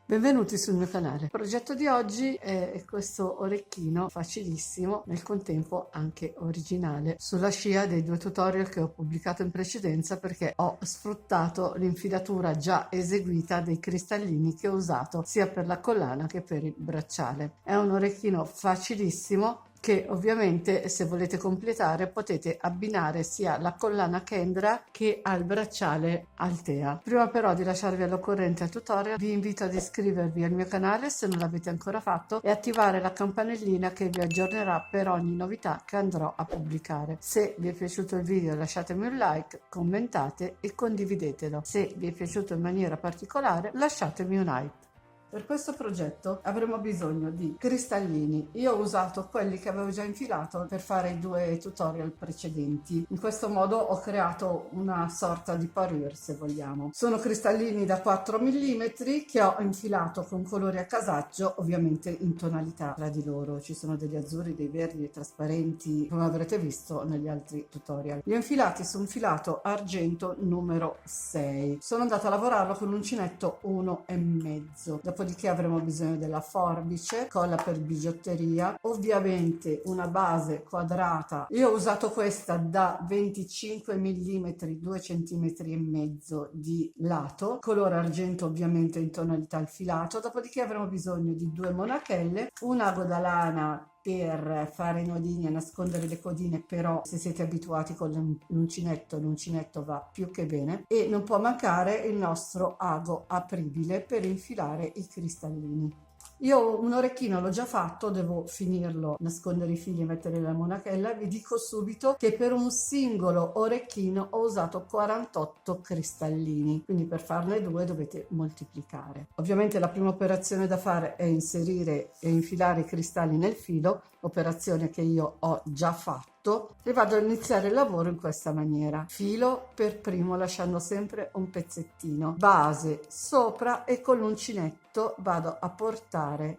Benvenuti sul mio canale. Il progetto di oggi è questo orecchino facilissimo, nel contempo anche originale, sulla scia dei due tutorial che ho pubblicato in precedenza, perché ho sfruttato l'infilatura già eseguita dei cristallini che ho usato sia per la collana che per il bracciale. È un orecchino facilissimo che ovviamente, se volete completare, potete abbinare sia la collana Kendra che al bracciale Altea. Prima però di lasciarvi all'occorrente al tutorial, vi invito ad iscrivervi al mio canale se non l'avete ancora fatto e attivare la campanellina che vi aggiornerà per ogni novità che andrò a pubblicare. Se vi è piaciuto il video, lasciatemi un like, commentate e condividetelo. Se vi è piaciuto in maniera particolare, lasciatemi un like. Per questo progetto avremo bisogno di cristallini. Io ho usato quelli che avevo già infilato per fare i due tutorial precedenti. In questo modo ho creato una sorta di parure, se vogliamo. Sono cristallini da 4 mm che ho infilato con colori a casaccio, ovviamente in tonalità tra di loro. Ci sono degli azzurri, dei verdi, dei trasparenti, come avrete visto negli altri tutorial. Li ho infilati su un filato argento numero 6. Sono andata a lavorarlo con l'uncinetto 1,5. Dopodiché avremo bisogno della forbice, colla per bigiotteria, ovviamente una base quadrata. Io ho usato questa da 25 mm, 2 cm e mezzo di lato, colore argento ovviamente in tonalità il filato. Dopodiché avremo bisogno di due monachelle, un ago da lana per fare i nodini e nascondere le codine, però se siete abituati con l'uncinetto va più che bene, e non può mancare il nostro ago apribile per infilare i cristallini. Io un orecchino l'ho già fatto, devo finirlo, nascondere i fili e mettere la monachella. Vi dico subito che per un singolo orecchino ho usato 48 cristallini, quindi per farne due dovete moltiplicare. Ovviamente la prima operazione da fare è inserire e infilare i cristalli nel filo, operazione che io ho già fatto, e vado a iniziare il lavoro in questa maniera: filo per primo, lasciando sempre un pezzettino, base sopra, e con l'uncinetto vado a portare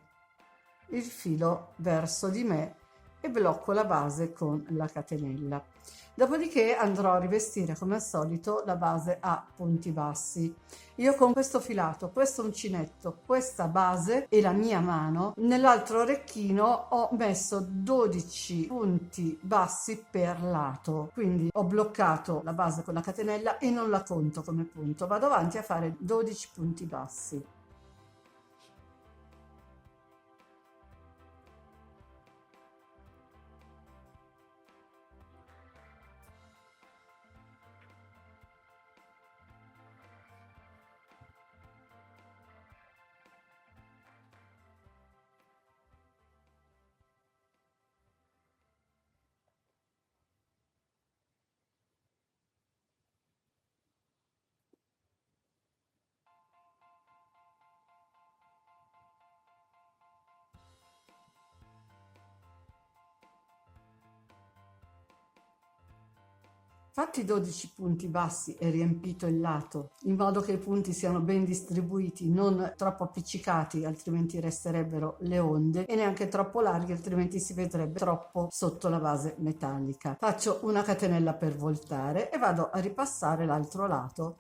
il filo verso di me e blocco la base con la catenella. Dopodiché andrò a rivestire come al solito la base a punti bassi. Io con questo filato, questo uncinetto, questa base e la mia mano, nell'altro orecchino ho messo 12 punti bassi per lato, quindi ho bloccato la base con la catenella e non la conto come punto, vado avanti a fare 12 punti bassi. Fatti 12 punti bassi e riempito il lato, in modo che i punti siano ben distribuiti, non troppo appiccicati, altrimenti resterebbero le onde, e neanche troppo larghi, altrimenti si vedrebbe troppo sotto la base metallica. Faccio una catenella per voltare e vado a ripassare l'altro lato.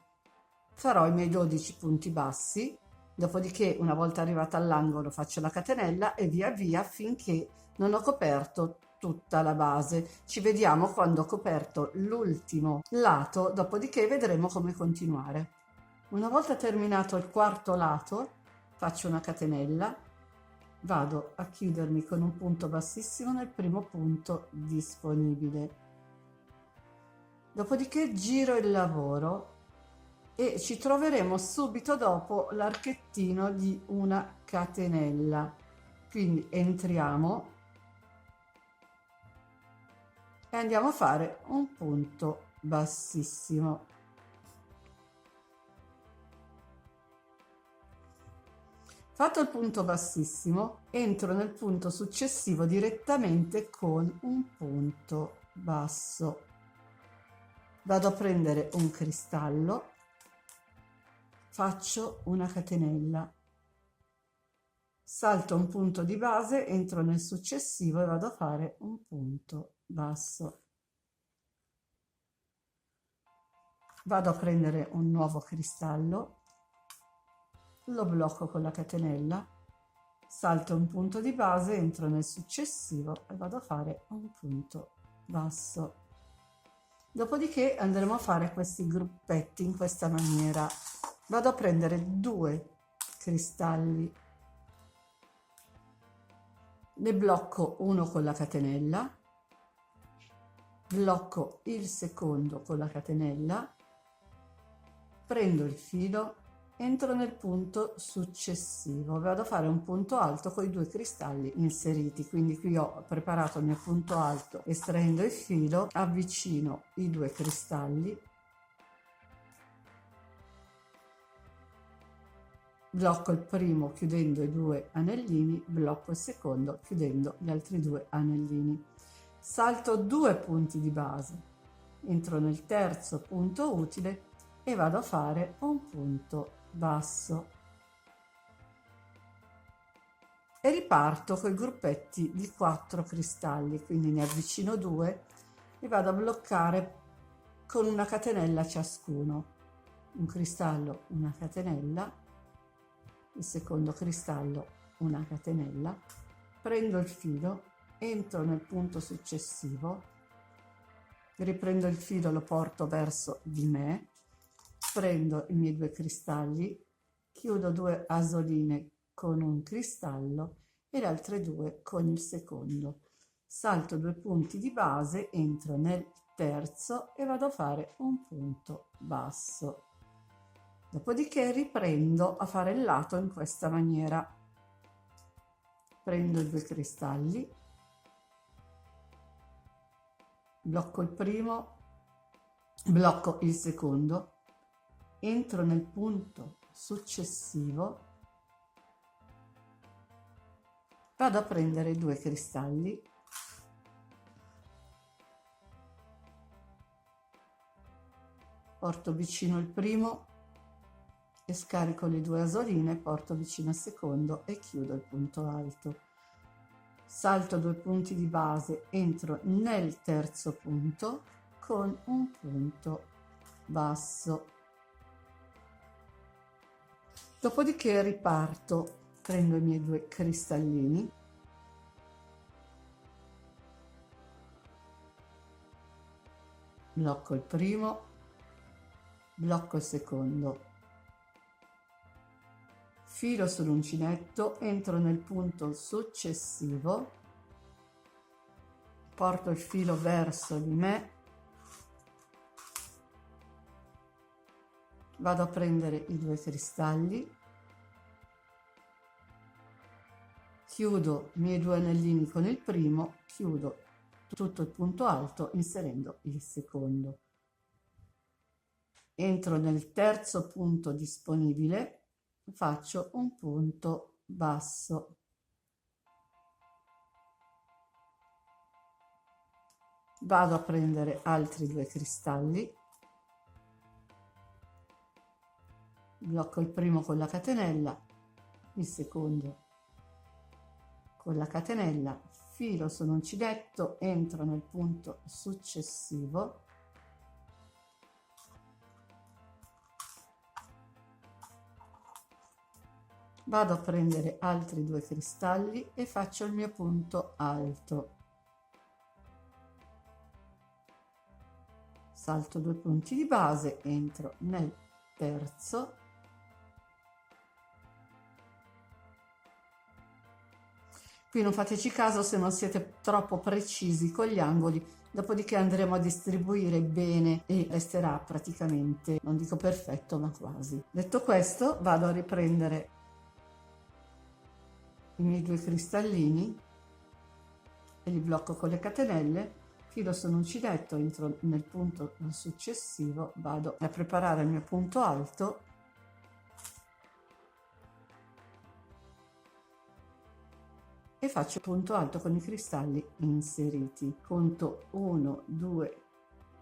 Farò i miei 12 punti bassi, dopodiché una volta arrivata all'angolo faccio la catenella e via via finché non ho coperto tutta la base. Ci vediamo quando ho coperto l'ultimo lato, dopodiché vedremo come continuare. Una volta terminato il quarto lato, faccio una catenella, vado a chiudermi con un punto bassissimo nel primo punto disponibile. Dopodiché giro il lavoro e ci troveremo subito dopo l'archettino di una catenella. Quindi entriamo e andiamo a fare un punto bassissimo. Fatto il punto bassissimo, entro nel punto successivo direttamente con un punto basso. Vado a prendere un cristallo, faccio una catenella, salto un punto di base, entro nel successivo e vado a fare un punto basso. Vado a prendere un nuovo cristallo, lo blocco con la catenella, salto un punto di base, entro nel successivo e vado a fare un punto basso. Dopodiché andremo a fare questi gruppetti in questa maniera. Vado a prendere 2 cristalli, ne blocco uno con la catenella, blocco il secondo con la catenella, prendo il filo, entro nel punto successivo, vado a fare un punto alto con i 2 cristalli inseriti, quindi qui ho preparato il mio punto alto estraendo il filo, avvicino i 2 cristalli, blocco il primo chiudendo i 2 anellini, blocco il secondo chiudendo gli altri 2 anellini, salto 2 punti di base, entro nel terzo punto utile e vado a fare un punto basso e riparto con i gruppetti di 4 cristalli, quindi ne avvicino 2 e vado a bloccare con una catenella ciascuno, un cristallo, una catenella, il secondo cristallo, una catenella, prendo il filo, entro nel punto successivo, riprendo il filo, lo porto verso di me, prendo i miei 2 cristalli, chiudo 2 asoline con un cristallo e le altre 2 con il secondo, salto 2 punti di base, entro nel terzo e vado a fare un punto basso. Dopodiché riprendo a fare il lato in questa maniera. Prendo i 2 cristalli, blocco il primo, blocco il secondo, entro nel punto successivo, vado a prendere i 2 cristalli, porto vicino il primo e scarico le 2 asoline, porto vicino al secondo e chiudo il punto alto. Salto 2 punti di base, entro nel terzo punto con un punto basso. Dopodiché riparto, prendo i miei 2 cristallini, blocco il primo, blocco il secondo, filo sull'uncinetto, entro nel punto successivo, porto il filo verso di me, vado a prendere i 2 cristalli, chiudo i miei 2 anellini con il primo, chiudo tutto il punto alto inserendo il secondo, entro nel terzo punto disponibile, faccio un punto basso, vado a prendere altri 2 cristalli, blocco il primo con la catenella, il secondo con la catenella, filo sull'uncinetto, entro nel punto successivo, vado a prendere altri 2 cristalli e faccio il mio punto alto, salto 2 punti di base, entro nel terzo, qui non fateci caso se non siete troppo precisi con gli angoli, dopodiché andremo a distribuire bene e resterà praticamente, non dico perfetto, ma quasi. Detto questo, vado a riprendere i miei 2 cristallini e li blocco con le catenelle, filo sull'uncinetto, entro nel punto successivo, vado a preparare il mio punto alto e faccio punto alto con i cristalli inseriti. Conto 1, 2,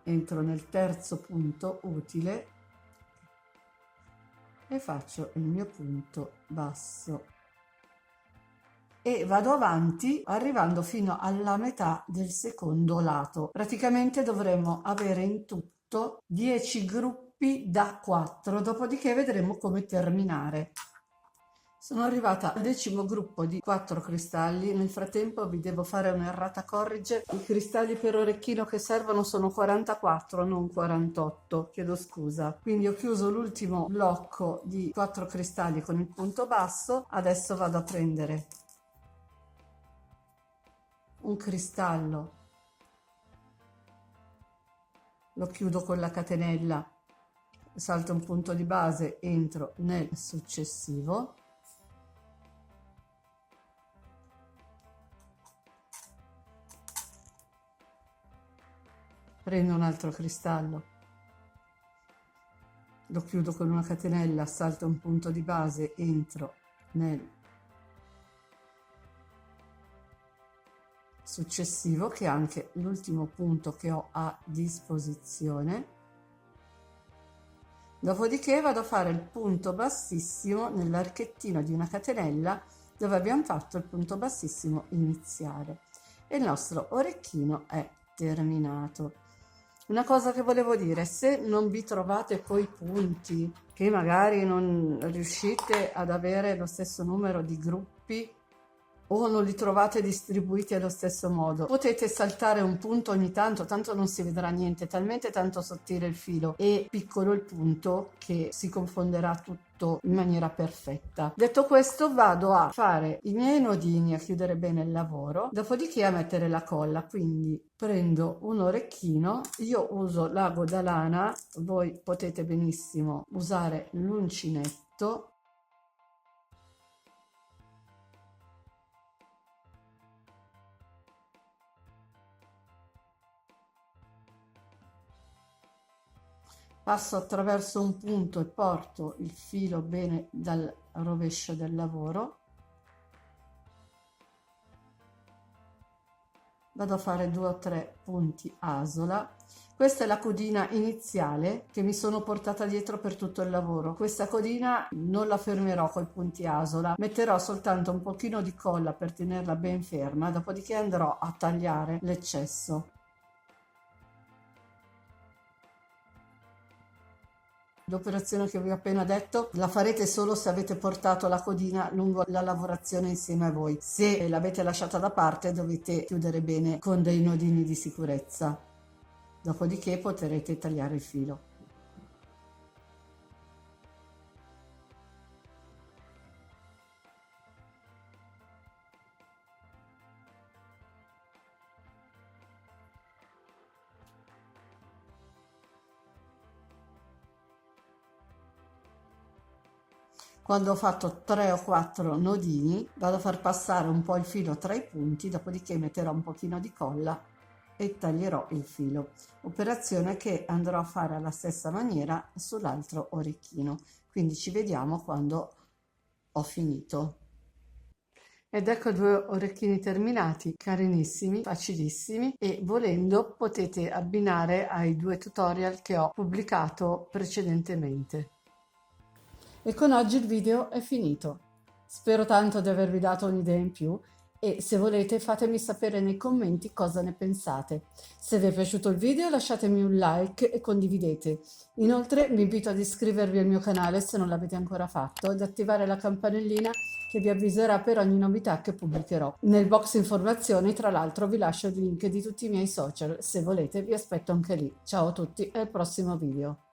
entro nel terzo punto utile e faccio il mio punto basso e vado avanti arrivando fino alla metà del secondo lato. Praticamente dovremo avere in tutto 10 gruppi da 4, dopodiché vedremo come terminare. Sono arrivata al 10° gruppo di 4 cristalli, nel frattempo vi devo fare un'errata corrige, i cristalli per orecchino che servono sono 44, non 48, chiedo scusa. Quindi ho chiuso l'ultimo blocco di 4 cristalli con il punto basso, adesso vado a prendere un cristallo, lo chiudo con la catenella, salto un punto di base, entro nel successivo. Prendo un altro cristallo, lo chiudo con una catenella, salto un punto di base, entro nel successivo, che è anche l'ultimo punto che ho a disposizione. Dopodiché vado a fare il punto bassissimo nell'archettino di una catenella dove abbiamo fatto il punto bassissimo iniziale e il nostro orecchino è terminato. Una cosa che volevo dire, se non vi trovate coi punti, che magari non riuscite ad avere lo stesso numero di gruppi o non li trovate distribuiti allo stesso modo, potete saltare un punto ogni tanto, tanto non si vedrà niente, talmente tanto sottile il filo e piccolo il punto che si confonderà tutto in maniera perfetta. Detto questo, vado a fare i miei nodini, a chiudere bene il lavoro, dopodiché a mettere la colla. Quindi prendo un orecchino, io uso l'ago da lana, voi potete benissimo usare l'uncinetto. Passo attraverso un punto e porto il filo bene dal rovescio del lavoro. Vado a fare 2 o 3 punti asola. Questa è la codina iniziale che mi sono portata dietro per tutto il lavoro. Questa codina non la fermerò con i punti asola, metterò soltanto un pochino di colla per tenerla ben ferma, dopodiché andrò a tagliare l'eccesso. L'operazione che vi ho appena detto la farete solo se avete portato la codina lungo la lavorazione insieme a voi. Se l'avete lasciata da parte dovete chiudere bene con dei nodini di sicurezza. Dopodiché potrete tagliare il filo. Quando ho fatto 3 o 4 nodini, vado a far passare un po' il filo tra i punti, dopodiché metterò un pochino di colla e taglierò il filo. Operazione che andrò a fare alla stessa maniera sull'altro orecchino. Quindi ci vediamo quando ho finito. Ed ecco 2 orecchini terminati, carinissimi, facilissimi e volendo potete abbinare ai 2 tutorial che ho pubblicato precedentemente. E con oggi il video è finito. Spero tanto di avervi dato un'idea in più e se volete fatemi sapere nei commenti cosa ne pensate. Se vi è piaciuto il video lasciatemi un like e condividete. Inoltre vi invito ad iscrivervi al mio canale se non l'avete ancora fatto ed attivare la campanellina che vi avviserà per ogni novità che pubblicherò. Nel box informazioni tra l'altro vi lascio il link di tutti i miei social, se volete vi aspetto anche lì. Ciao a tutti e al prossimo video.